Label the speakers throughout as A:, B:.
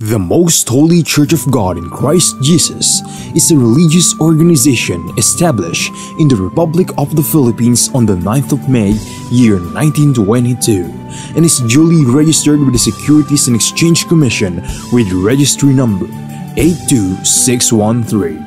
A: The Most Holy Church of God in Christ Jesus is a religious organization established in the Republic of the Philippines on the 9th of May, year 1922, and is duly registered with the Securities and Exchange Commission with registry number 82613.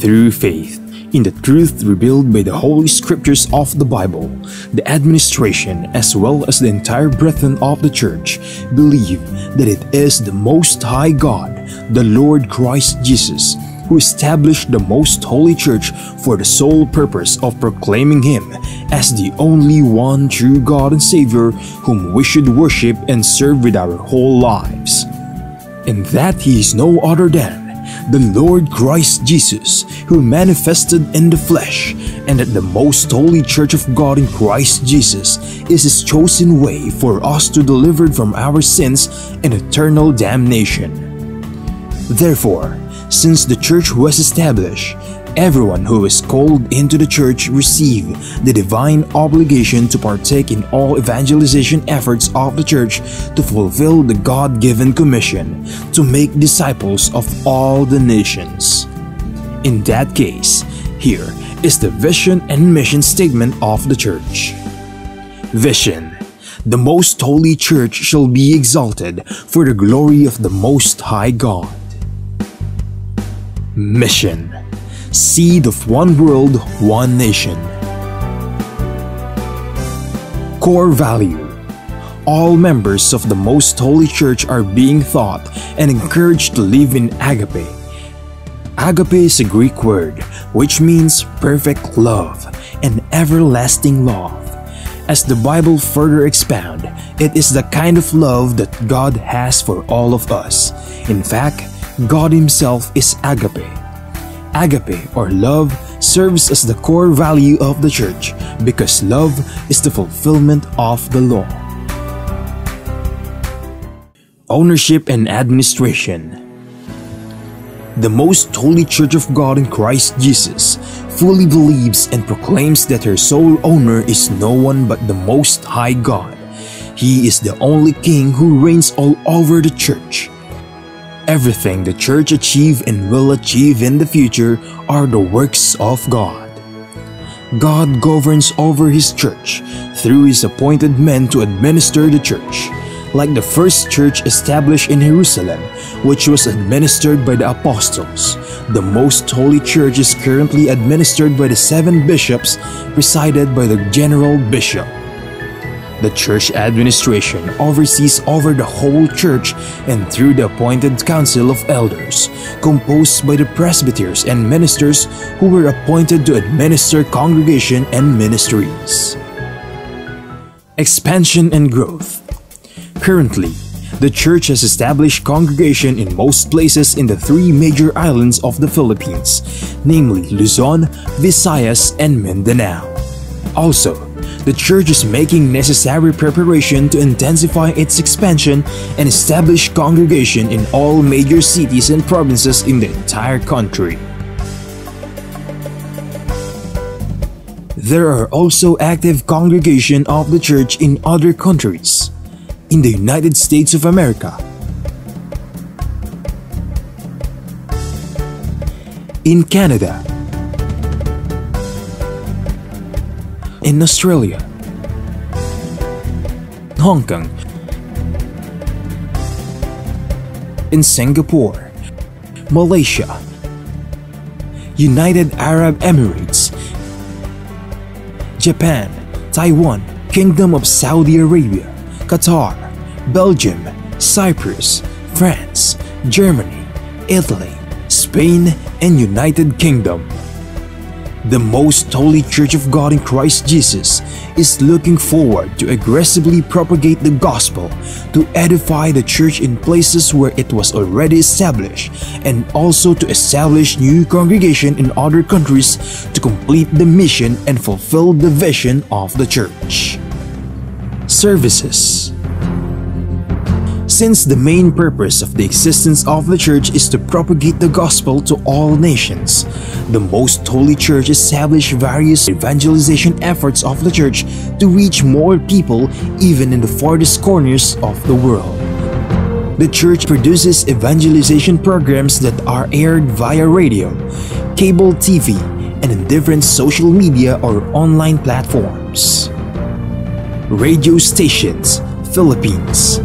A: Through faith in the truth revealed by the Holy Scriptures of the Bible, the administration as well as the entire brethren of the Church believe that it is the Most High God, the Lord Christ Jesus, who established the Most Holy Church for the sole purpose of proclaiming Him as the only one true God and Savior whom we should worship and serve with our whole lives, and that He is no other than the Lord Christ Jesus, who manifested in the flesh, and that the Most Holy Church of God in Christ Jesus is His chosen way for us to deliver from our sins and eternal damnation. Therefore, since the Church was established, everyone who is called into the Church receive the divine obligation to partake in all evangelization efforts of the Church to fulfill the God-given commission to make disciples of all the nations. In that case, here is the vision and mission statement of the Church. Vision: the Most Holy Church shall be exalted for the glory of the Most High God. Mission: seed of one world, one nation. Core value: all members of the Most Holy Church are being taught and encouraged to live in agape. Agape is a Greek word which means perfect love and everlasting love. As the Bible further expounds, it is the kind of love that God has for all of us. In fact, God Himself is agape. Agape, or love, serves as the core value of the Church because love is the fulfillment of the law. Ownership and administration: the Most Holy Church of God in Christ Jesus fully believes and proclaims that her sole owner is no one but the Most High God. He is the only King who reigns all over the Church. Everything the Church achieve and will achieve in the future are the works of God. God governs over His Church through His appointed men to administer the Church. Like the first church established in Jerusalem, which was administered by the apostles, the Most Holy Church is currently administered by the 7 bishops, presided by the general bishop. The church administration oversees over the whole church and through the appointed council of elders, composed by the presbyters and ministers who were appointed to administer congregation and ministries. Expansion and growth: currently, the church has established congregation in most places in the 3 major islands of the Philippines, namely Luzon, Visayas, and Mindanao. Also, the church is making necessary preparation to intensify its expansion and establish congregation in all major cities and provinces in the entire country. There are also active congregation of the church in other countries. In the United States of America, in Canada, in Australia, Hong Kong, in Singapore, Malaysia, United Arab Emirates, Japan, Taiwan, Kingdom of Saudi Arabia, Qatar, Belgium, Cyprus, France, Germany, Italy, Spain, and United Kingdom. The Most Holy Church of God in Christ Jesus is looking forward to aggressively propagate the gospel, to edify the church in places where it was already established, and also to establish new congregation in other countries to complete the mission and fulfill the vision of the church. Services: since the main purpose of the existence of the Church is to propagate the gospel to all nations, the Most Holy Church established various evangelization efforts of the Church to reach more people even in the farthest corners of the world. The church produces evangelization programs that are aired via radio, cable TV, and in different social media or online platforms. Radio stations, Philippines.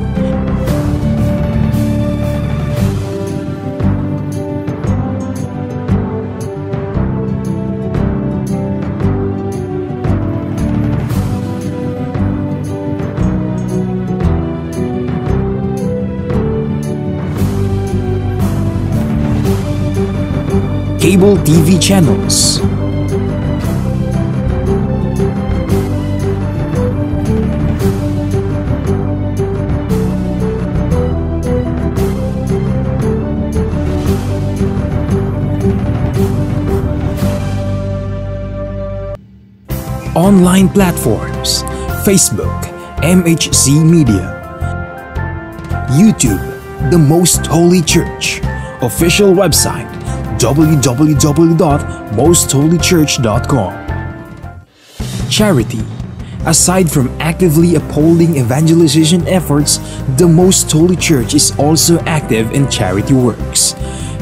A: Cable TV channels. Online platforms, Facebook, MHC Media. YouTube, The Most Holy Church. Official website, www.mostholychurch.com. Charity. Aside from actively upholding evangelization efforts, the Most Holy Church is also active in charity works.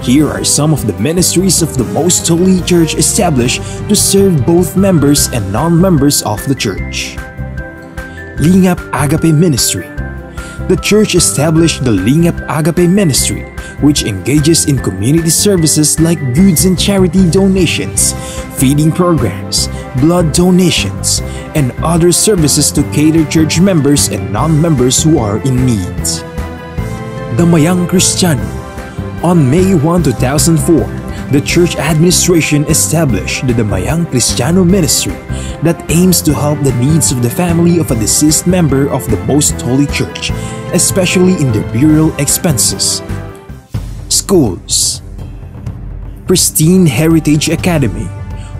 A: Here are some of the ministries of the Most Holy Church established to serve both members and non-members of the church. Lingap Agape Ministry. The church established the Lingap Agape Ministry, which engages in community services like goods and charity donations, feeding programs, blood donations, and other services to cater church members and non-members who are in need. Damayang Kristiyano. On May 1, 2004, the church administration established the Damayang Kristiyano Ministry that aims to help the needs of the family of a deceased member of the Most Holy Church, especially in their burial expenses. Schools. Pristine Heritage Academy,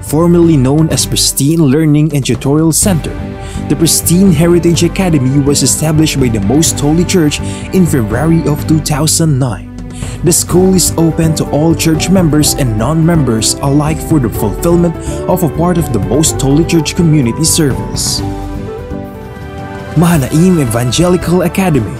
A: formerly known as Pristine Learning and Tutorial Center. The Pristine Heritage Academy was established by the Most Holy Church in February of 2009. The school is open to all church members and non-members alike for the fulfillment of a part of the Most Holy Church community service. Mahanaim Evangelical Academy.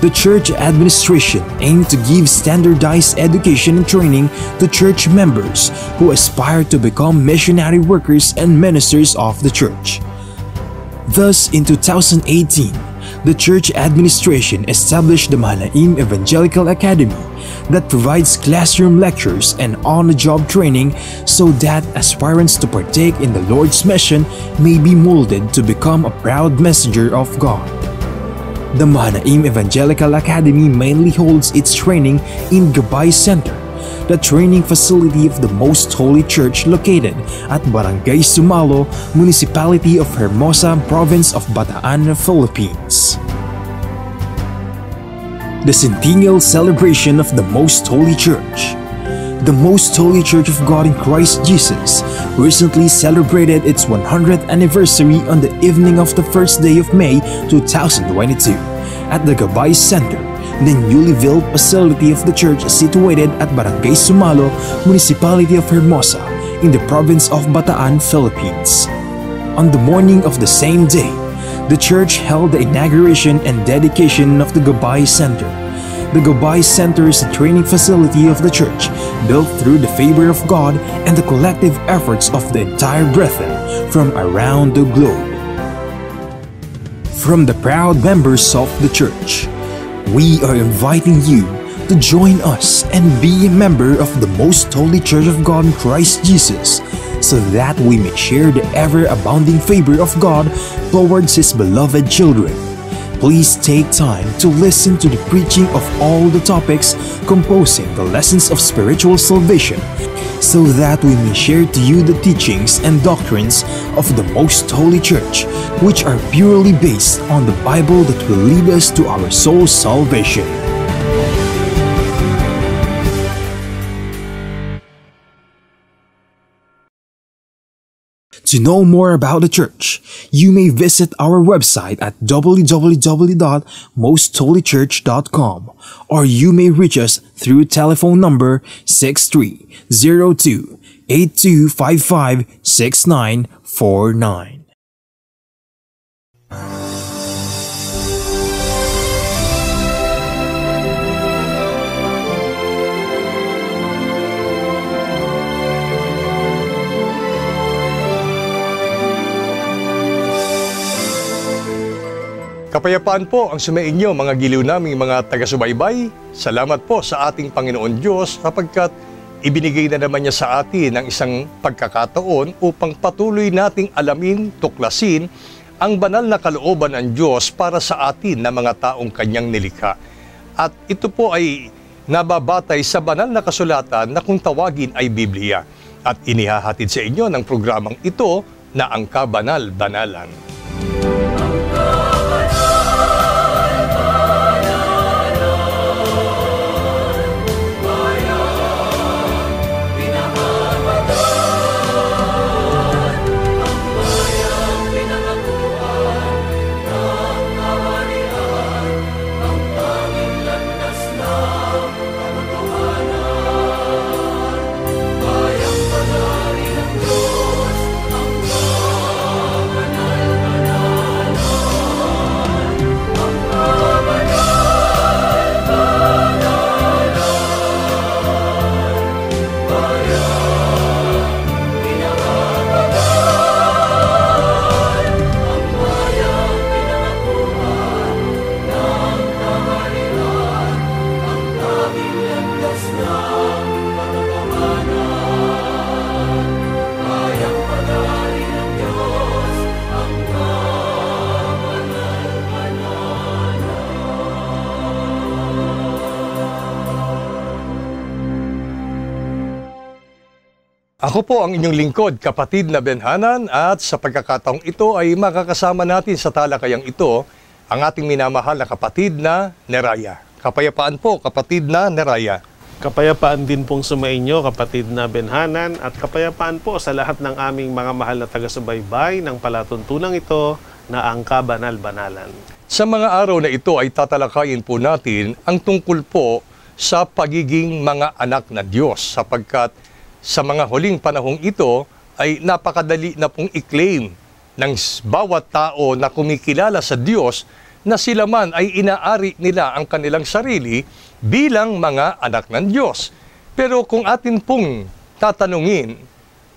A: The church administration aimed to give standardized education and training to church members who aspire to become missionary workers and ministers of the church. Thus, in 2018, the church administration established the Mahanaim Evangelical Academy that provides classroom lectures and on-the-job training so that aspirants to partake in the Lord's mission may be molded to become a proud messenger of God. The Mahanaim Evangelical Academy mainly holds its training in Gabay Center, the training facility of the Most Holy Church located at Barangay Sumalo, Municipality of Hermosa, Province of Bataan, Philippines. The Centennial Celebration of the Most Holy Church. The Most Holy Church of God in Christ Jesus recently celebrated its 100th anniversary on the evening of the first day of May 2022 at the Gabay Center, the newly built facility of the church situated at Barangay Sumalo, Municipality of Hermosa, in the province of Bataan, Philippines. On the morning of the same day, the church held the inauguration and dedication of the Gabay Center. The Gabay Center is a training facility of the church built through the favor of God and the collective efforts of the entire brethren from around the globe. From the proud members of the church, we are inviting you to join us and be a member of the Most Holy Church of God in Christ Jesus, so that we may share the ever-abounding favor of God towards His beloved children. Please take time to listen to the preaching of all the topics composing the lessons of spiritual salvation, so that we may share to you the teachings and doctrines of the Most Holy Church, which are purely based on the Bible that will lead us to our soul's salvation. To know more about the church, you may visit our website at www.mostholychurch.com, or you may reach us through telephone number 6302-8255-6949.
B: Kapayapaan po ang sumainyo mga giliw naming mga taga-subaybay. Salamat po sa ating Panginoon Diyos sapagkat ibinigay na naman niya sa atin ang isang pagkakataon upang patuloy nating alamin, tuklasin ang banal na kalooban ng Diyos para sa atin na mga taong kanyang nilikha. At ito po ay nababatay sa banal na kasulatan na kung tawagin ay Biblia. At inihahatid sa inyo ng programang ito na ang Kabanal-Banalan. Ako po ang inyong lingkod, kapatid na Benhanan, at sa pagkakataong ito ay makakasama natin sa talakayang ito ang ating minamahal na kapatid na Neraya. Kapayapaan po, kapatid na Neraya.
C: Kapayapaan din pong sumainyo, kapatid na Benhanan, at kapayapaan po sa lahat ng aming mga mahal na taga-subaybay ng palatuntunang ito na ang Kabanal-Banalan.
B: Sa mga araw na ito ay tatalakayin po natin ang tungkol po sa pagiging mga anak ng Diyos sapagkat sa mga huling panahong ito ay napakadali na pong i-claim ng bawat tao na kumikilala sa Diyos na sila man ay inaari nila ang kanilang sarili bilang mga anak ng Diyos. Pero kung atin pong tatanungin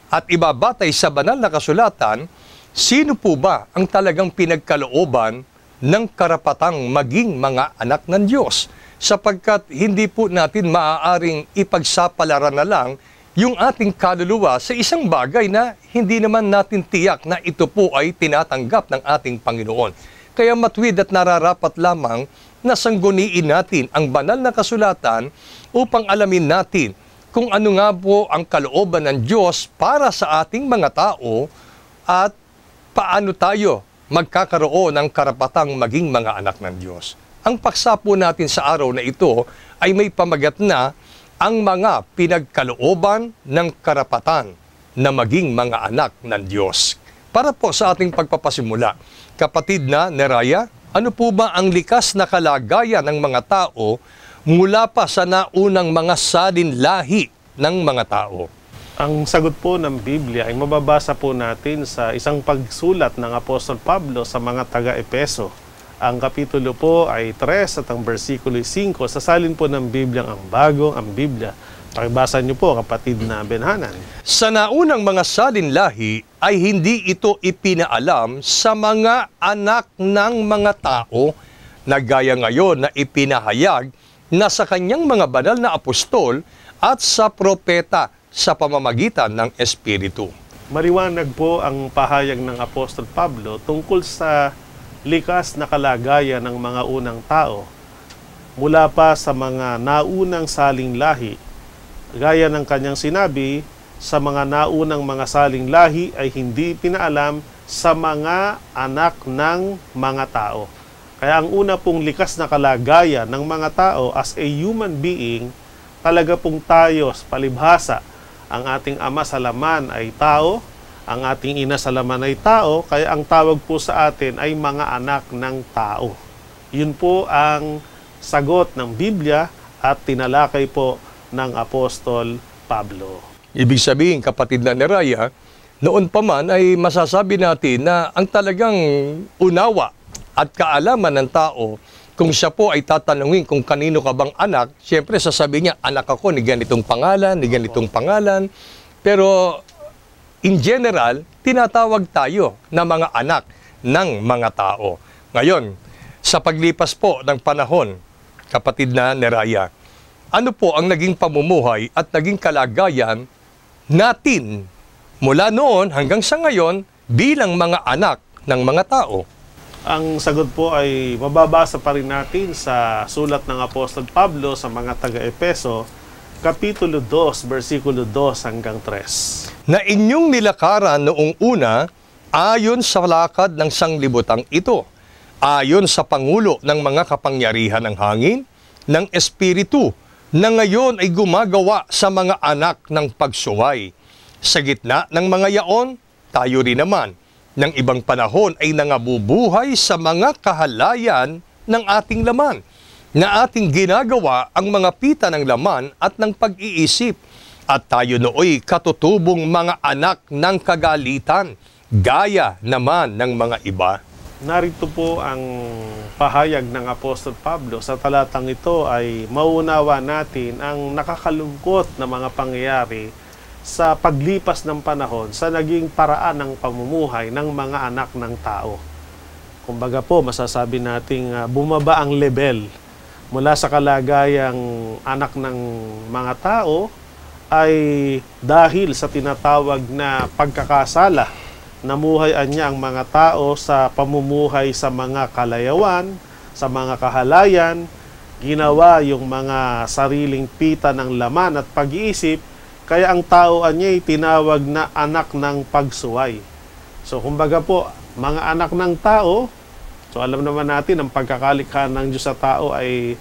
B: at ibabatay sa banal na kasulatan, sino po ba ang talagang pinagkalooban ng karapatang maging mga anak ng Diyos? Sapagkat hindi po natin maaaring ipagsapalaran na lang yung ating kaluluwa sa isang bagay na hindi naman natin tiyak na ito po ay tinatanggap ng ating Panginoon. Kaya matuwid at nararapat lamang na sangguniin natin ang banal na kasulatan upang alamin natin kung ano nga po ang kalooban ng Diyos para sa ating mga tao at paano tayo magkakaroon ng karapatang maging mga anak ng Diyos. Ang paksa po natin sa araw na ito ay may pamagat na ang mga pinagkalooban ng karapatan na maging mga anak ng Diyos. Para po sa ating pagpapasimula, kapatid na Neraya, ano po ba ang likas na kalagayan ng mga tao mula pa sa naunang mga salinlahi ng mga tao?
C: Ang sagot po ng Biblia ay mababasa po natin sa isang pagsulat ng Apostol Pablo sa mga taga-Epeso. Ang kapitulo po ay 3 at ang versikulo 5. Sasalin po ng Biblia ang bago, ang Biblia. Pakibasa niyo po, kapatid na Benhanan.
B: Sa naunang mga salinlahi ay hindi ito ipinaalam sa mga anak ng mga tao na gaya ngayon na ipinahayag na sa kanyang mga banal na apostol at sa propeta sa pamamagitan ng Espiritu.
C: Maliwanag po ang pahayag ng Apostol Pablo tungkol sa likas na kalagayan ng mga unang tao mula pa sa mga naunang saling lahi. Gaya ng kanyang sinabi, sa mga naunang mga saling lahi ay hindi pinaalam sa mga anak ng mga tao. Kaya ang una pong likas na kalagayan ng mga tao as a human being, talaga pong tayo, palibhasa, ang ating ama sa laman ay tao, ang ating ina sa laman ay tao, kaya ang tawag po sa atin ay mga anak ng tao. Yun po ang sagot ng Biblia at tinalakay po ng Apostol Pablo.
B: Ibig sabihin, kapatid na Neraya, noon pa man ay masasabi natin na ang talagang unawa at kaalaman ng tao, kung siya po ay tatanungin kung kanino ka bang anak, siyempre sasabihin niya, anak ako ni ganitong pangalan, ni ganitong pangalan. Pero in general, tinatawag tayo na mga anak ng mga tao. Ngayon, Sa paglipas po ng panahon, kapatid na Neraya, ano po ang naging pamumuhay at naging kalagayan natin mula noon hanggang sa ngayon bilang mga anak ng mga tao?
C: Ang sagot po ay mababasa pa rin natin sa sulat ng Apostol Pablo sa mga taga-Epeso, Kapitulo 2, versikulo 2 hanggang 3.
B: Na inyong nilakaran noong una ayon sa lakad ng sanglibutang ito, ayon sa pangulo ng mga kapangyarihan ng hangin, ng espiritu, na ngayon ay gumagawa sa mga anak ng pagsuway. Sa gitna ng mga yaon, tayo rin naman, ng ibang panahon ay nangabubuhay sa mga kahalayan ng ating laman, na ating ginagawa ang mga pita ng laman at ng pag-iisip, at tayo nooy katutubong mga anak ng kagalitan, gaya naman ng mga iba.
C: Narito po ang pahayag ng Apostol Pablo. Sa talatang ito ay mauunawa natin ang nakakalungkot na mga pangyayari sa paglipas ng panahon sa naging paraan ng pamumuhay ng mga anak ng tao. Kumbaga po, masasabi nating bumaba ang level mula sa kalagayang anak ng mga tao ay dahil sa tinatawag na pagkakasala. Namuhayan niya ang mga tao sa pamumuhay sa mga kalayawan, sa mga kahalayan, ginawa yung mga sariling pita ng laman at pag-iisip. Kaya ang taoan niya ay tinawag na anak ng pagsuway. So, kumbaga po, mga anak ng tao, so alam naman natin, ang pagkakalikha ng Diyos sa tao ay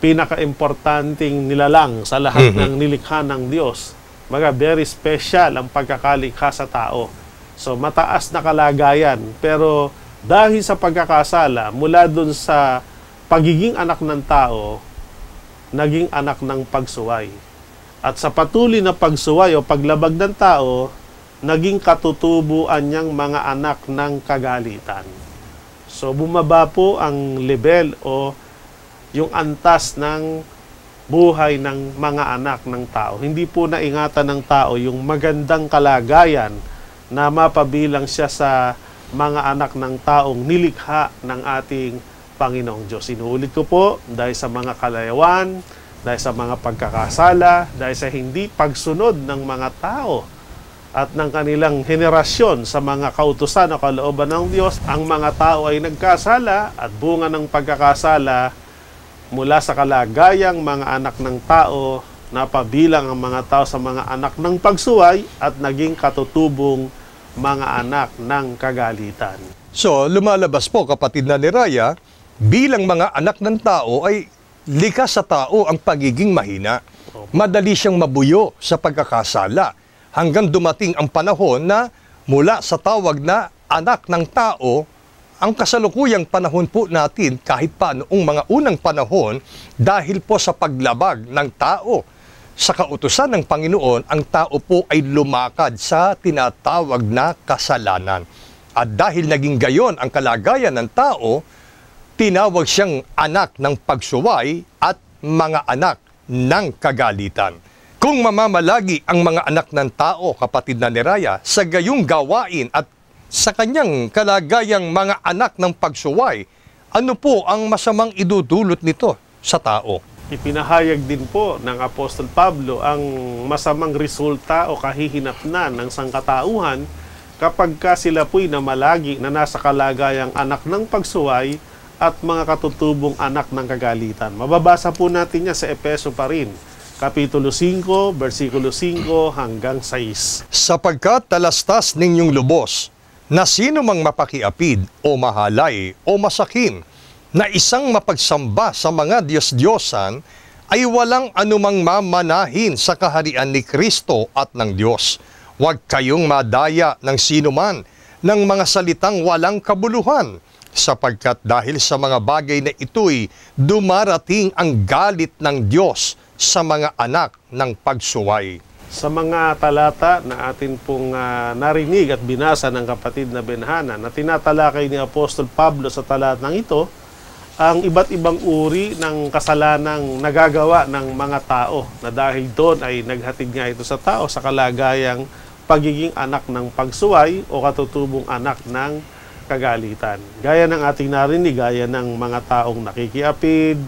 C: pinaka-importanting nilalang sa lahat ng nilikha ng Diyos. Very special ang pagkakalikha sa tao. So, mataas na kalagayan. Pero, dahil sa pagkakasala, mula dun sa pagiging anak ng tao, naging anak ng pagsuway. At sa patuloy na pagsuway o paglabag ng tao, naging katutubuan niyang mga anak ng kagalitan. So, bumaba po ang level o yung antas ng buhay ng mga anak ng tao. Hindi po naingatan ng tao yung magandang kalagayan na mapabilang siya sa mga anak ng taong nilikha ng ating Panginoong Diyos. Inuulit ko po, dahil sa mga kalayawan, dahil sa mga pagkakasala, dahil sa hindi pagsunod ng mga tao at ng kanilang henerasyon sa mga kautusan o kalooban ng Diyos, ang mga tao ay nagkasala at bunga ng pagkakasala mula sa kalagayang mga anak ng tao, napabilang ang mga tao sa mga anak ng pagsuway at naging katutubong mga anak ng kagalitan.
B: So, lumalabas po, kapatid na Neraya, bilang mga anak ng tao ay likas sa tao ang pagiging mahina. Madali siyang mabuyo sa pagkakasala hanggang dumating ang panahon na mula sa tawag na anak ng tao, ang kasalukuyang panahon po natin kahit pa noong mga unang panahon dahil po sa paglabag ng tao sa kautusan ng Panginoon, ang tao po ay lumakad sa tinatawag na kasalanan. At dahil naging gayon ang kalagayan ng tao, tinawag siyang anak ng pagsuway at mga anak ng kagalitan. Kung mamamalagi ang mga anak ng tao, kapatid na Neraya, sa gayong gawain at sa kanyang kalagayang mga anak ng pagsuway, ano po ang masamang idudulot nito sa tao?
C: Ipinahayag din po ng Apostol Pablo ang masamang resulta o kahihinatnan ng sangkatauhan kapag sila po'y namalagi na nasa kalagayang anak ng pagsuway at mga katutubong anak ng kagalitan. Mababasa po natin yan sa Epeso pa rin, Kapitulo 5, versikulo 5 hanggang 6.
B: Sapagkat talastas ninyong lubos, na sino mang mapakiapid o mahalay o masakim, na isang mapagsamba sa mga Diyos-Diyosan, ay walang anumang mamanahin sa kaharian ni Kristo at ng Diyos. Huwag kayong madaya ng sinuman, ng mga salitang walang kabuluhan, sapagkat dahil sa mga bagay na ito'y dumarating ang galit ng Diyos sa mga anak ng pagsuway.
C: Sa mga talata na atin pong narinig at binasa ng kapatid na Benhana na tinatalakay ni Apostol Pablo sa talatang ito, ang iba't ibang uri ng kasalanang nagagawa ng mga tao na dahil doon ay naghatid nga ito sa tao sa kalagayang pagiging anak ng pagsuway o katutubong anak ng kagalitan. Gaya ng ating narinig, gaya ng mga taong nakikiapid,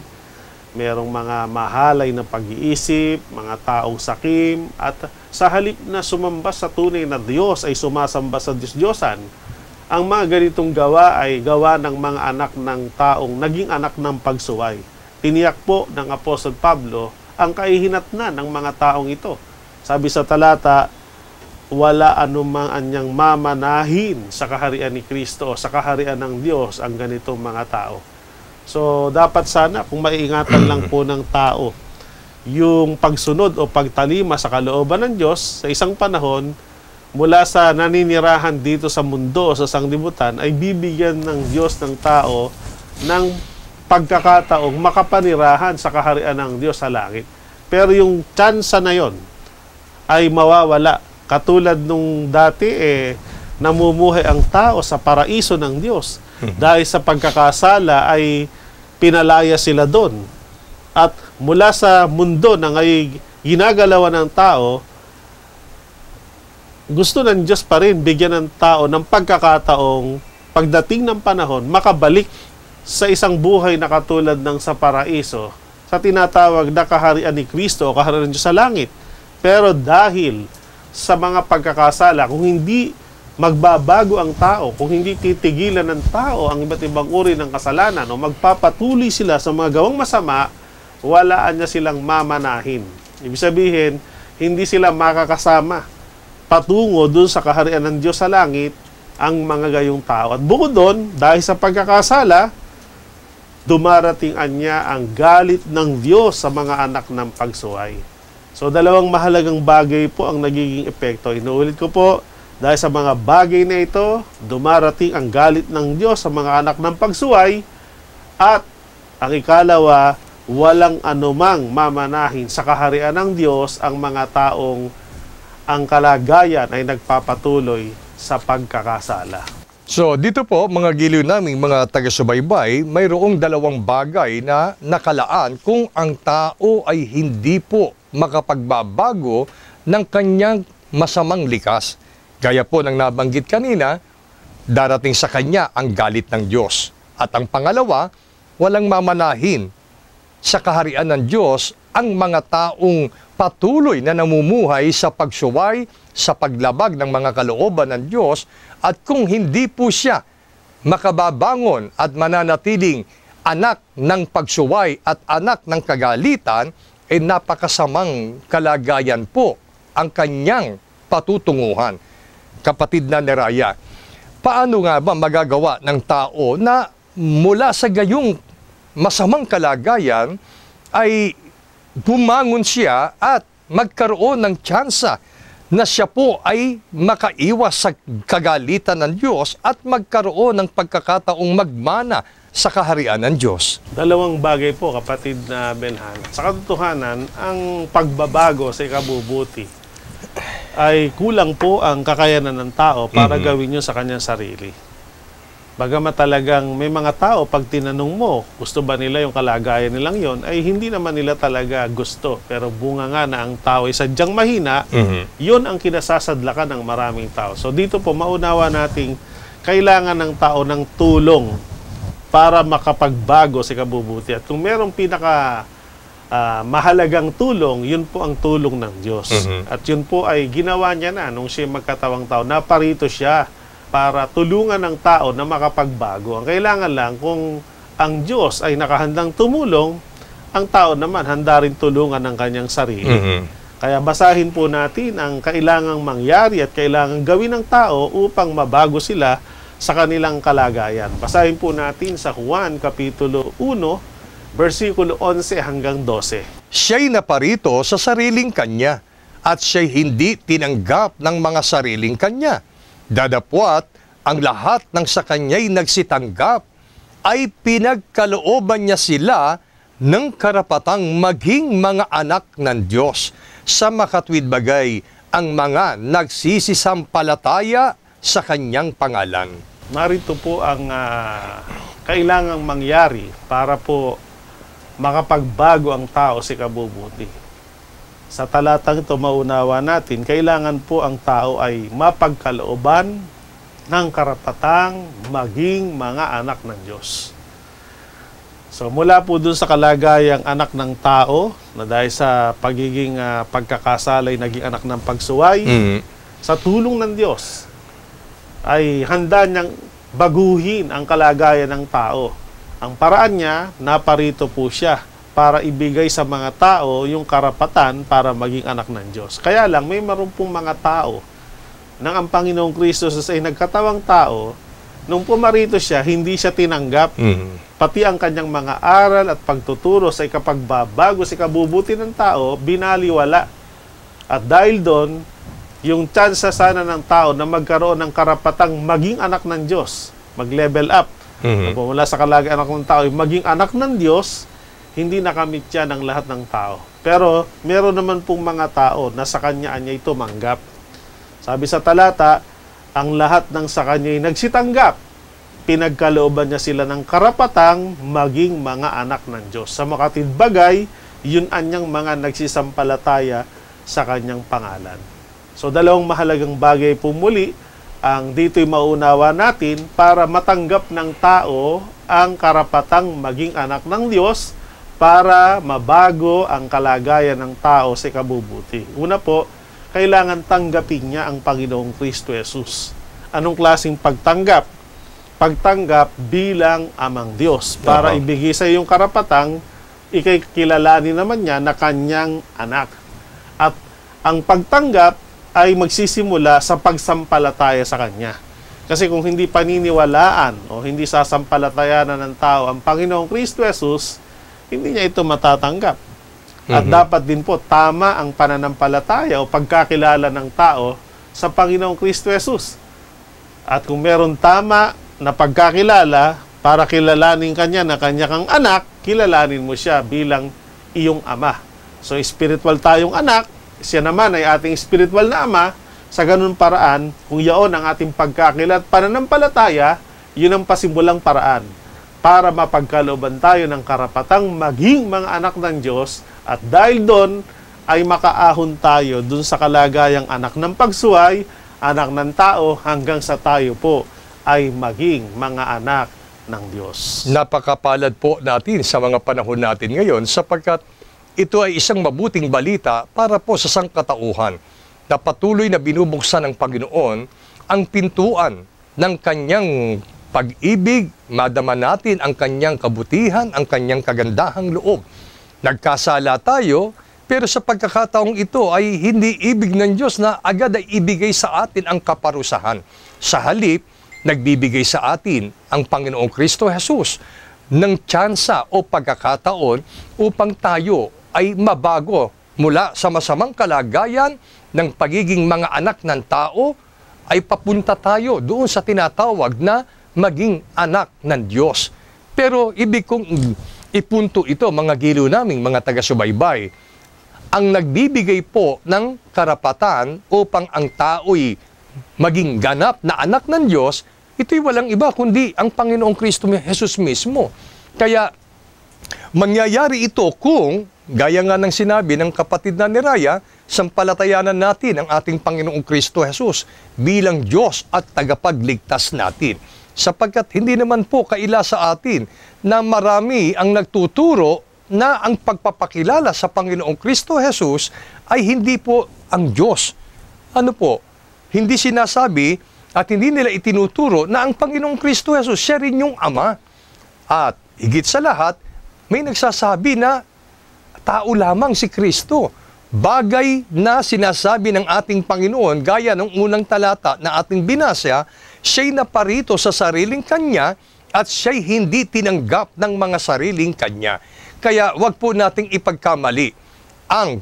C: merong mga mahalay na pag-iisip, mga taong sakim, at sa halip na sumamba sa tunay na Diyos ay sumasamba sa Diyos-Diyosan. Ang mga ganitong gawa ay gawa ng mga anak ng taong naging anak ng pagsuway. Tiniyak po ng Apostol Pablo ang kahihinatnan ng mga taong ito. Sabi sa talata, wala anumang anyang mamanahin sa kaharian ni Kristo o sa kaharian ng Diyos ang ganitong mga tao. So, dapat sana kung maiingatan lang po ng tao yung pagsunod o pagtalima sa kalooban ng Diyos sa isang panahon, mula sa naninirahan dito sa mundo o sa sanglibutan, ay bibigyan ng Diyos ng tao ng pagkakataong makapanirahan sa kaharian ng Diyos sa langit. Pero yung tsansa na yon ay mawawala. Katulad nung dati, namumuhay ang tao sa paraiso ng Diyos. Dahil sa pagkakasala ay pinalaya sila doon. At mula sa mundo na ngayon ginagalawan ng tao, gusto ng Diyos pa rin bigyan ng tao ng pagkakataong pagdating ng panahon, makabalik sa isang buhay na katulad ng sa paraiso, sa tinatawag na kaharian ni Kristo o kaharian ng Diyos sa langit. Pero dahil sa mga pagkakasala, kung hindi magbabago ang tao, kung hindi titigilan ng tao ang iba't ibang uri ng kasalanan o magpapatuloy sila sa mga gawang masama, walaan niya silang mamanahin. Ibig sabihin, hindi sila makakasama patungo dun sa kaharian ng Diyos sa langit ang mga gayong tao. At bukod doon, dahil sa pagkakasala, dumarating anya ang galit ng Diyos sa mga anak ng pagsuway. So, dalawang mahalagang bagay po ang nagiging epekto. Inuulit ko po, dahil sa mga bagay na ito, dumarating ang galit ng Diyos sa mga anak ng pagsuway, at ang ikalawa, walang anumang mamanahin sa kaharian ng Diyos ang mga taong ang kalagayan ay nagpapatuloy sa pagkakasala.
B: So, dito po, mga giliw naming mga taga-subaybay, mayroong dalawang bagay na nakalaan kung ang tao ay hindi po makapagbabago ng kanyang masamang likas. Gaya po ng nabanggit kanina, darating sa kanya ang galit ng Diyos. At ang pangalawa, walang mamanahin sa kaharian ng Diyos ang mga taong patuloy na namumuhay sa pagsuway, sa paglabag ng mga kalooban ng Diyos, at kung hindi po siya makababangon at mananatiling anak ng pagsuway at anak ng kagalitan, ay napakasamang kalagayan po ang kanyang patutunguhan. Kapatid na Neraya, paano nga ba magagawa ng tao na mula sa gayong masamang kalagayan ay bumangon siya at magkaroon ng tsansa na siya po ay makaiwas sa kagalitan ng Diyos at magkaroon ng pagkakataong magmana sa kaharian ng Diyos?
C: Dalawang bagay po, kapatid na Benhan. Sa katotohanan, ang pagbabago sa ikabubuti ay kulang po ang kakayanan ng tao para gawin yun sa kanyang sarili. Bagamat talagang may mga tao, pag tinanong mo, gusto ba nila yung kalagayan nilang yon, ay hindi naman nila talaga gusto. Pero bunga nga na ang tao ay sadyang mahina, yun ang kinasasadlakan ng maraming tao. So dito po, maunawa nating kailangan ng tao ng tulong para makapagbago sa kabubuti. At kung merong mahalagang tulong, yun po ang tulong ng Diyos. At yun po ay ginawa niya na nung siya magkatawang tao. Naparito siya para tulungan ng tao na makapagbago. Ang kailangan lang, kung ang Diyos ay nakahandang tumulong, ang tao naman handa rin tulungan ng kanyang sarili. Kaya basahin po natin ang kailangang mangyari at kailangang gawin ng tao upang mabago sila sa kanilang kalagayan. Basahin po natin sa Juan Kapitulo 1, versikulo 11 hanggang 12.
B: Siya'y naparito sa sariling kanya, at siya'y hindi tinanggap ng mga sariling kanya. Dadapwat, ang lahat ng sa kanya'y nagsitanggap, ay pinagkalooban niya sila ng karapatang maging mga anak ng Diyos, sa makatwid bagay ang mga nagsisisampalataya sa kanyang pangalan.
C: Narito po ang kailangang mangyari para po makapagbago ang tao sa ikabubuti. Sa talatang ito, maunawa natin, kailangan po ang tao ay mapagkalooban ng karapatang maging mga anak ng Diyos. So mula po dun sa kalagayang anak ng tao, na dahil sa pagiging pagkakasalay naging anak ng pagsuway, sa tulong ng Diyos, ay handa niyang baguhin ang kalagayan ng tao. Ang paraan niya, naparito po siya para ibigay sa mga tao yung karapatan para maging anak ng Diyos. Kaya lang, may marumpong mga tao nang ang Panginoong Kristo ay nagkatawang tao, nung pumarito siya, hindi siya tinanggap. Pati ang kanyang mga aral at pagtuturo sa ikapagbabago, sa ikabubuti ng tao, binaliwala. At dahil doon, yung tsansa sana ng tao na magkaroon ng karapatang maging anak ng Diyos, mag-level up, mula sa kalagayan anak ng tao, maging anak ng Diyos, hindi nakamit yan ng lahat ng tao. Pero meron naman pong mga tao na sa kanya niya ito manggap. Sabi sa talata, ang lahat ng sa kanya ay nagsitanggap. Pinagkalooban niya sila ng karapatang maging mga anak ng Diyos. Sa makatid bagay, yun anyang mga nagsisampalataya sa kanyang pangalan. So dalawang mahalagang bagay po muli ang dito'y maunawa natin para matanggap ng tao ang karapatang maging anak ng Diyos para mabago ang kalagayan ng tao sa ikabubuti. Una po, kailangan tanggapin niya ang Panginoong Kristo Jesus. Anong klaseng pagtanggap? Pagtanggap bilang amang Diyos para ibigay sa iyong karapatang ikikilalanin naman niya na kanyang anak. At ang pagtanggap ay magsisimula sa pagsampalataya sa Kanya. Kasi kung hindi paniniwalaan o hindi sasampalatayanan ng tao ang Panginoong Kristo Jesus, hindi niya ito matatanggap. At dapat din po tama ang pananampalataya o pagkakilala ng tao sa Panginoong Kristo Jesus. At kung meron tama na pagkakilala para kilalanin Kanya na Kanya kang anak, kilalanin mo siya bilang iyong ama. So spiritual tayong anak, siya naman ay ating spiritual na ama. Sa ganun paraan, kung yaon ang ating pagkakilala at pananampalataya, yun ang pasimulang paraan para mapagkalooban tayo ng karapatang maging mga anak ng Diyos, at dahil doon ay makaahon tayo dun sa kalagayang anak ng pagsuway, anak ng tao, hanggang sa tayo po ay maging mga anak ng Diyos.
B: Napakapalad po natin sa mga panahon natin ngayon sapagkat ito ay isang mabuting balita para po sa sangkatauhan na patuloy na binubuksan ng Panginoon ang pintuan ng Kanyang pag-ibig, madama natin ang Kanyang kabutihan, ang Kanyang kagandahang loob. Nagkasala tayo, pero sa pagkakataong ito ay hindi ibig ng Diyos na agad ay ibigay sa atin ang kaparusahan. Sa halip, nagbibigay sa atin ang Panginoong Kristo Jesus ng tsansa o pagkakataon upang tayo ay mabago mula sa masamang kalagayan ng pagiging mga anak ng tao, ay papunta tayo doon sa tinatawag na maging anak ng Diyos. Pero ibig kong ipunto ito, mga giliw naming mga taga-subaybay, ang nagbibigay po ng karapatan upang ang tao'y maging ganap na anak ng Diyos, ito'y walang iba kundi ang Panginoong Kristo Jesus mismo. Kaya mangyayari ito kung, gaya nga ng sinabi ng kapatid na ni Raya, sampalatayanan natin ang ating Panginoong Kristo Jesus bilang Diyos at tagapagligtas natin. Sapagkat hindi naman po kaila sa atin na marami ang nagtuturo na ang pagpapakilala sa Panginoong Kristo Jesus ay hindi po ang Diyos. Ano po? Hindi sinasabi at hindi nila itinuturo na ang Panginoong Kristo Jesus, siya rin yung Ama. At higit sa lahat, may nagsasabi na tao lamang si Kristo. Bagay na sinasabi ng ating Panginoon, gaya ng unang talata na ating binasa, siya'y naparito sa sariling Kanya at siya'y hindi tinanggap ng mga sariling Kanya. Kaya wag po nating ipagkamali ang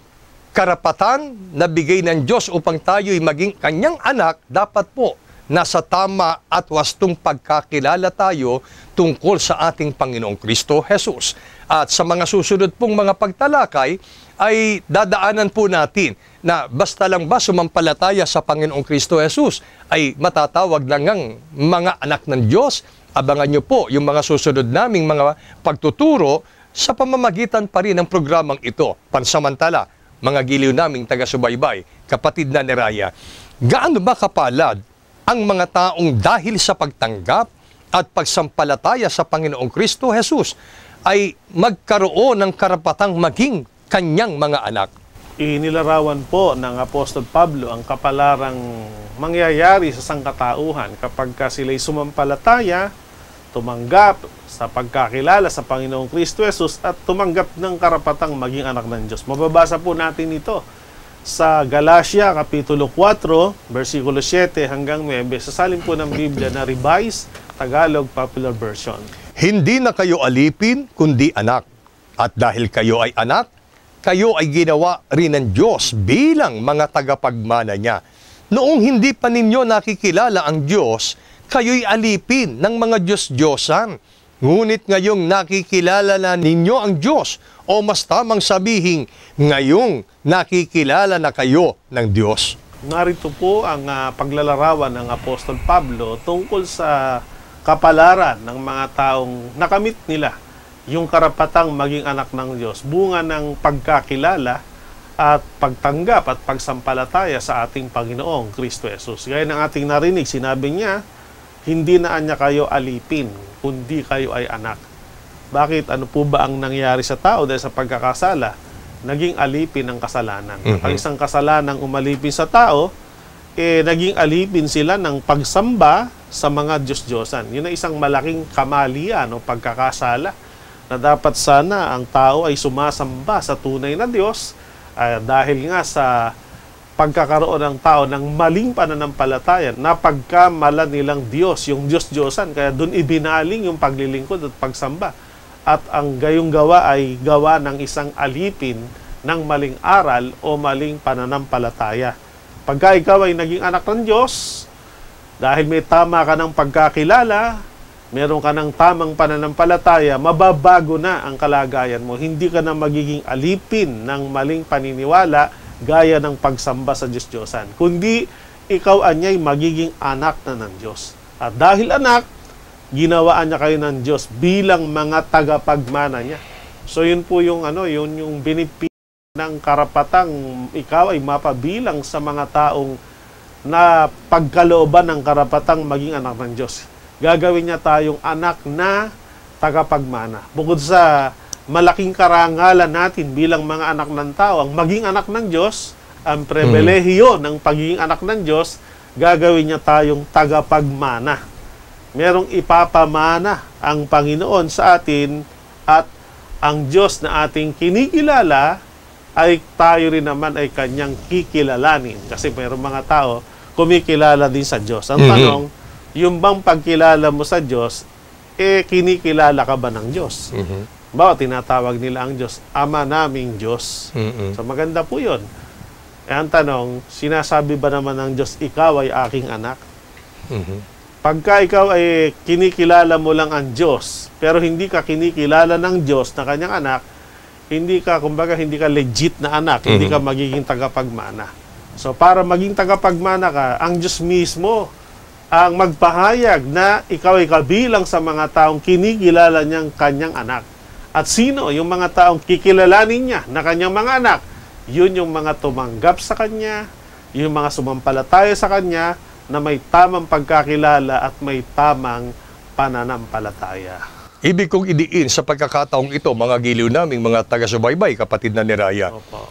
B: karapatan na bigay ng Diyos upang tayo'y maging Kanyang anak, dapat po nasa tama at wastong pagkakilala tayo tungkol sa ating Panginoong Kristo Jesus. At sa mga susunod pong mga pagtalakay, ay dadaanan po natin na basta lang ba sumampalataya sa Panginoong Kristo Jesus ay matatawag na ngang mga anak ng Diyos. Abangan nyo po yung mga susunod naming mga pagtuturo sa pamamagitan pa rin ng programang ito. Pansamantala, mga giliw naming taga-subaybay, kapatid na ni Raya, gaano ba kapalad ang mga taong dahil sa pagtanggap at pagsampalataya sa Panginoong Kristo Jesus ay magkaroon ng karapatang maging kanyang mga anak.
C: Inilarawan po ng Apostol Pablo ang kapalarang mangyayari sa sangkatauhan kapag sila'y sumampalataya, tumanggap sa pagkakilala sa Panginoong Kristo Jesus at tumanggap ng karapatang maging anak ng Diyos. Mababasa po natin ito sa Galatia Kapitulo 4, versikulo 7 hanggang 9, sa salin po ng Biblia na Revised Tagalog Popular Version.
B: Hindi na kayo alipin, kundi anak. At dahil kayo ay anak, kayo ay ginawa rin ng Diyos bilang mga tagapagmana niya. Noong hindi pa ninyo nakikilala ang Diyos, kayo'y alipin ng mga Diyos-Diyosan. Ngunit ngayong nakikilala na ninyo ang Diyos, o mas tamang sabihin, ngayong nakikilala na kayo ng Diyos.
C: Narito po ang paglalarawan ng Apostol Pablo tungkol sa kapalaran ng mga taong nakamit nila yung karapatang maging anak ng Diyos, bunga ng pagkakilala at pagtanggap at pagsampalataya sa ating Panginoong Kristo Jesus. Gaya ng ating narinig, sinabi niya, hindi na niya kayo alipin, kundi kayo ay anak. Bakit? Ano po ba ang nangyari sa tao dahil sa pagkakasala? Naging alipin ang kasalanan. Ang isang kasalanang umalipin sa tao, naging alipin sila ng pagsamba sa mga Diyos-Diyosan. Yun ay isang malaking kamalian o pagkakasala na dapat sana ang tao ay sumasamba sa tunay na Diyos dahil nga sa pagkakaroon ng tao ng maling pananampalataya na pagkamala nilang Diyos, yung Diyos-Diyosan. Kaya doon ibinaling yung paglilingkod at pagsamba. At ang gayong gawa ay gawa ng isang alipin ng maling aral o maling pananampalataya. Pagka ikaw ay naging anak ng Diyos, dahil may tama ka ng pagkakilala, meron ka ng tamang pananampalataya, mababago na ang kalagayan mo. Hindi ka na magiging alipin ng maling paniniwala gaya ng pagsamba sa Diyos-Diyosan. Kundi ikaw anya'y magiging anak na ng Diyos. At dahil anak, ginawaan niya kayo ng Diyos bilang mga tagapagmana niya. So yun po yung yung binipili ng karapatang ikaw ay mapabilang sa mga taong na pagkalooban ng karapatang maging anak ng Diyos. Gagawin niya tayong anak na tagapagmana. Bukod sa malaking karangalan natin bilang mga anak ng tao, ang maging anak ng Diyos, ang pribilehiyo ng pagiging anak ng Diyos, gagawin niya tayong tagapagmana. Merong ipapamana ang Panginoon sa atin at ang Diyos na ating kinikilala ay tayo rin naman ay kanyang kikilalanin. Kasi mayroong mga tao kumikilala din sa Diyos. Ang tanong, yung bang pagkilala mo sa Diyos, kinikilala ka ba ng Diyos? Bawa, tinatawag nila ang Diyos, Ama naming Diyos. So maganda po yun. Ang tanong, sinasabi ba naman ng Diyos, ikaw ay aking anak? Pagka ikaw ay kinikilala mo lang ang Diyos, pero hindi ka kinikilala ng Diyos na kanyang anak, hindi ka legit na anak, hindi ka magiging tagapagmana. So para maging tagapagmana ka, ang Diyos mismo ang magpahayag na ikaw ay kabilang sa mga taong kinikilala niyang kanyang anak. At sino yung mga taong kikilalanin niya na kanyang mga anak? Yun yung mga tumanggap sa kanya, yung mga sumampalataya sa kanya, na may tamang pagkakilala at may tamang pananampalataya.
B: Ibig kong idiin sa pagkakataong ito, mga giliw naming mga taga-subaybay, kapatid na ni Raya.
C: Opo.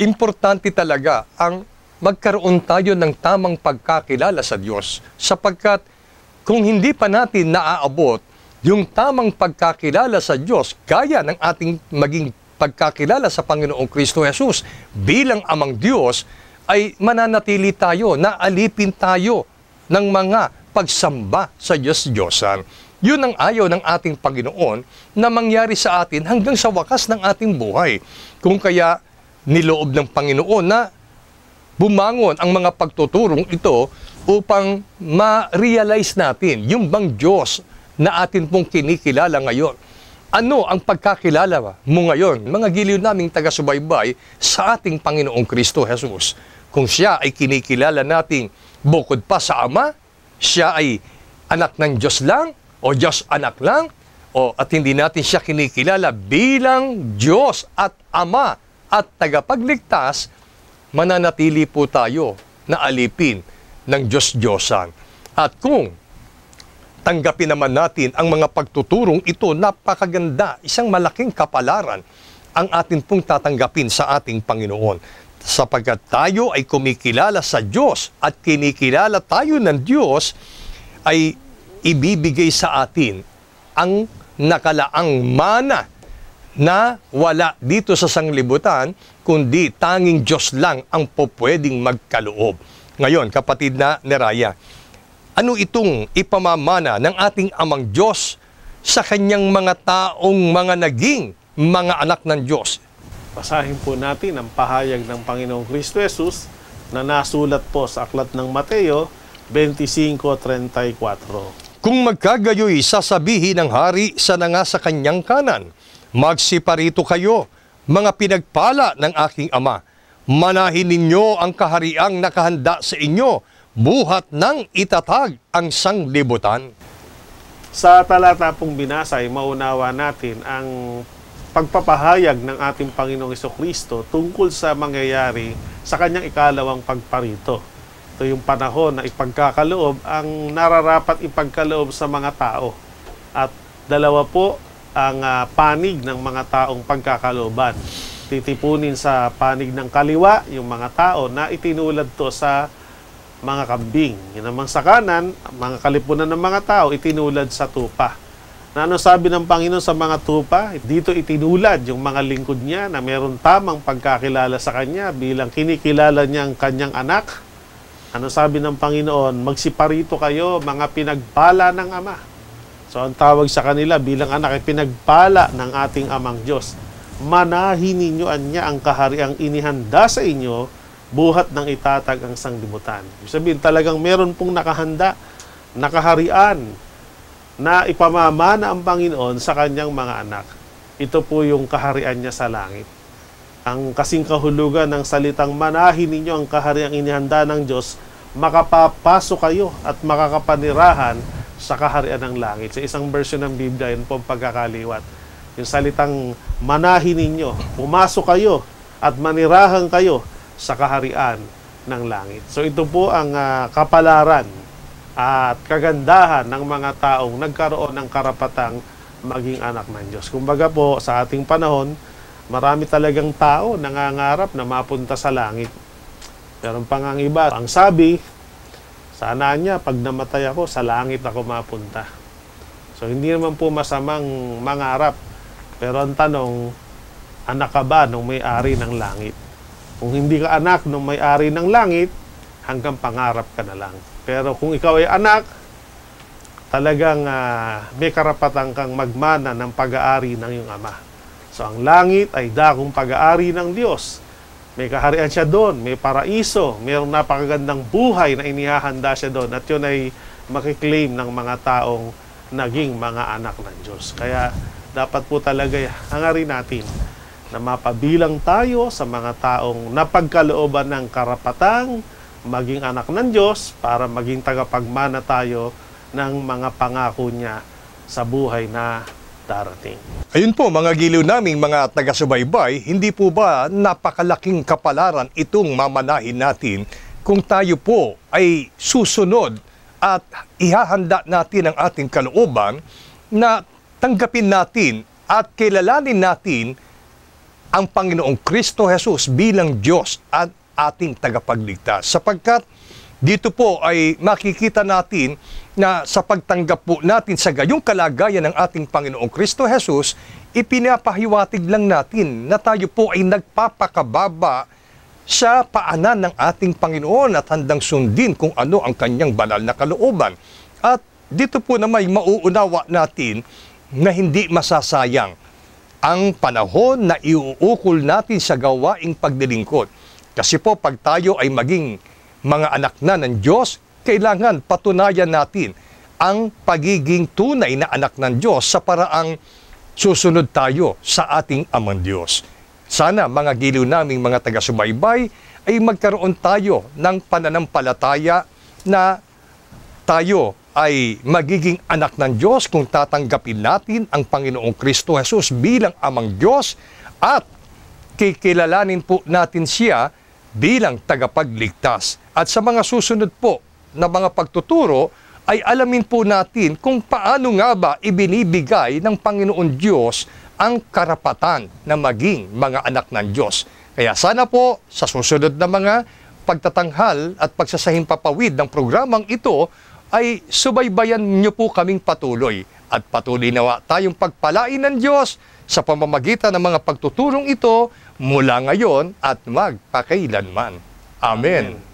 B: Importante talaga ang magkaroon tayo ng tamang pagkakilala sa Diyos. Sapagkat kung hindi pa natin naaabot yung tamang pagkakilala sa Diyos, gaya ng ating maging pagkakilala sa Panginoong Kristo Jesus bilang Amang Diyos, ay mananatili tayo, naalipin tayo ng mga pagsamba sa Diyos-Diyosan. Yun ang ayaw ng ating Panginoon na mangyari sa atin hanggang sa wakas ng ating buhay. Kung kaya niloob ng Panginoon na bumangon ang mga pagtuturong ito upang ma-realize natin yung bang Diyos na atin pong kinikilala ngayon. Ano ang pagkakilala mo ngayon, mga giliw naming taga-subaybay, sa ating Panginoong Kristo Jesus? Kung siya ay kinikilala nating bukod pa sa Ama, siya ay anak ng Diyos lang, o Diyos anak lang, at hindi natin siya kinikilala bilang Diyos at Ama at tagapagligtas, mananatili po tayo na alipin ng Diyos-Diyosan. At kung tanggapin naman natin ang mga pagtuturong ito, napakaganda, isang malaking kapalaran ang atin pong tatanggapin sa ating Panginoon. Sapagkat tayo ay kumikilala sa Diyos at kinikilala tayo ng Diyos, ay ibibigay sa atin ang nakalaang mana na wala dito sa sanglibutan, kundi tanging Diyos lang ang pwedeng magkaloob. Ngayon, kapatid na Neraya, ano itong ipamamana ng ating Amang Diyos sa kanyang mga taong mga naging mga anak ng Diyos?
C: Basahin po natin ang pahayag ng Panginoong Kristo Jesus na nasulat po sa aklat ng Mateo 25:34.
B: Kung magkagayoy, sasabihin ng hari sa nanga sa kanyang kanan, magsiparito kayo, mga pinagpala ng aking Ama. Manahin ninyo ang kahariang nakahanda sa inyo, buhat ng itatag ang sanglibutan.
C: Sa talata pong binasa ay maunawa natin ang pagpapahayag ng ating Panginoong Jesucristo tungkol sa mangyayari sa kanyang ikalawang pagparito. Ito yung panahon na ipagkakaloob ang nararapat ipagkaloob sa mga tao. At dalawa po ang panig ng mga taong pagkakalooban. Titipunin sa panig ng kaliwa yung mga tao na itinulad to sa mga kambing. Yun namang sa kanan, mga kalipunan ng mga tao itinulad sa tupa. Na ano sabi ng Panginoon sa mga tupa? Dito itinulad yung mga lingkod niya na meron tamang pagkakilala sa Kanya bilang kinikilala niya ang Kanyang anak. Ano sabi ng Panginoon? Magsiparito kayo, mga pinagpala ng Ama. So ang tawag sa kanila bilang anak ay pinagpala ng ating Amang Diyos. Manahin ninyo niya ang kahariang inihanda sa inyo, buhat ng itatag ang sanglibutan. Ibig sabihin, talagang meron pong nakahanda, nakaharian, na ipamamana ang Panginoon sa kanyang mga anak. Ito po yung kaharian niya sa langit. Ang kasing kahulugan ng salitang manahin ninyo ang kahariang inihanda ng Diyos, makapapasok kayo at makakapanirahan sa kaharian ng langit. Sa isang version ng Biblia, yun po ang pagkakaliwat. Yung salitang manahin ninyo, pumasok kayo at manirahan kayo sa kaharian ng langit. So ito po ang kapalaran at kagandahan ng mga taong nagkaroon ng karapatang maging anak ng Diyos. Kumbaga po, sa ating panahon, marami talagang tao nangangarap na mapunta sa langit. Meron pa ngang iba, ang sabi, sana niya, pag namatay ako, sa langit ako mapunta. So hindi naman po masamang mangarap. Pero ang tanong, anak ka ba nung may-ari ng langit? Kung hindi ka anak ng may-ari ng langit, hanggang pangarap ka na lang. Pero kung ikaw ay anak, talagang may karapatan kang magmana ng pag-aari ng iyong Ama. So ang langit ay dakong pag-aari ng Diyos. May kaharian siya doon, may paraiso, mayroong napakagandang buhay na inihahanda siya doon. At yun ay makiklaim ng mga taong naging mga anak ng Diyos. Kaya dapat po talaga hangarin natin na mapabilang tayo sa mga taong napagkalooban ng karapatang maging anak ng Diyos para maging tagapagmana tayo ng mga pangako niya sa buhay na darating.
B: Ayun po mga giliw naming mga taga-subaybay, hindi po ba napakalaking kapalaran itong mamanahin natin kung tayo po ay susunod at ihahanda natin ang ating kalooban na tanggapin natin at kilalanin natin ang Panginoong Kristo Jesus bilang Diyos at ating tagapagligtas. Sapagkat dito po ay makikita natin na sa pagtanggap po natin sa gayong kalagayan ng ating Panginoong Kristo Jesus, ipinapahiwatig lang natin na tayo po ay nagpapakababa sa paanan ng ating Panginoon at handang sundin kung ano ang kanyang banal na kalooban. At dito po na may mauunawa natin na hindi masasayang ang panahon na iuukol natin sa gawaing paglilingkod. Kasi po pag tayo ay maging mga anak na ng Diyos, kailangan patunayan natin ang pagiging tunay na anak ng Diyos sa paraang susunod tayo sa ating Amang Diyos. Sana mga giliw naming mga taga-subaybay ay magkaroon tayo ng pananampalataya na tayo ay magiging anak ng Diyos kung tatanggapin natin ang Panginoong Kristo Jesus bilang Amang Diyos at kikilalanin po natin siya bilang tagapagligtas. At sa mga susunod po na mga pagtuturo ay alamin po natin kung paano nga ba ibinibigay ng Panginoon Diyos ang karapatan na maging mga anak ng Diyos. Kaya sana po sa susunod na mga pagtatanghal at pagsasahimpapawid ng programang ito ay subaybayan niyo po kaming patuloy at patuloy nawa tayong pagpalain ng Diyos sa pamamagitan ng mga pagtuturong ito mula ngayon at magpakailanman. Amen.